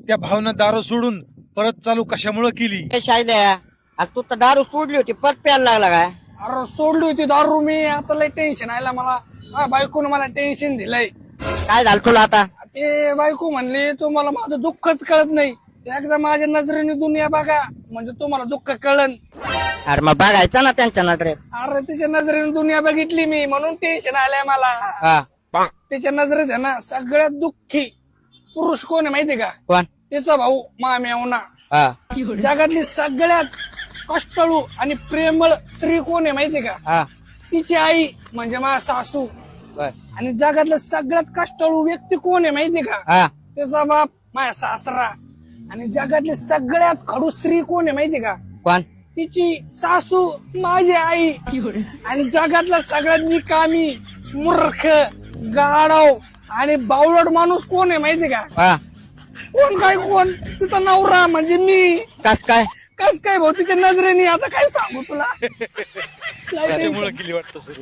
त्या भावना दारू सोडून परत चालू कशामुळे केली? शायद्या आज तू तर दारू सोडली होती परत प्यायला लागला काय? अरे सोडली होती दारू मी, आता लय टेन्शन आयला मला. बायकोनं मला टेन्शन दिलंय. काय झालं तुला आता? ते बायको म्हणली तुम्हाला माझं दुःखच कळत नाही, एकदा माझ्या नजरेने दुनिया बघा म्हणजे तुम्हाला दुःख कळन. अरे मग बघायचं ना त्यांच्या नजरेत. अरे तिच्या नजरेने दुनिया बघितली मी म्हणून टेन्शन आलंय मला. हा तिच्या नजरेत आहे ना सगळ्यात दुःखी पुरुष कोण आहे माहितीये का? कोण? तिचा भाऊ मामेवना. हा जगातली सगळ्यात कष्टाळू आणि प्रेमळ स्त्री कोण आहे माहितीये का? हा तिची आई म्हणजे माझा सासू. बर. आणि जगातलं सगळ्यात कष्टाळू व्यक्ती कोण आहे माहितीये का? हा त्याचा बाप माझा सासरा. आणि जगातली सगळ्यात खडूस स्त्री कोण आहे माहितीये का? कोण? तिची सासू माझी आई. आणि जगातला सगळ्यात निकामी मूर्ख गाढव आणि बावळट माणूस कोण आहे माहितीये का? हा कोण काय कोण? तिचा नवरा म्हणजे मी. कस काय? कस काय भाऊ तिच्या नजरेने आता काय सांगू तुला. त्याच्यामुळे केली वाटतं सुरू.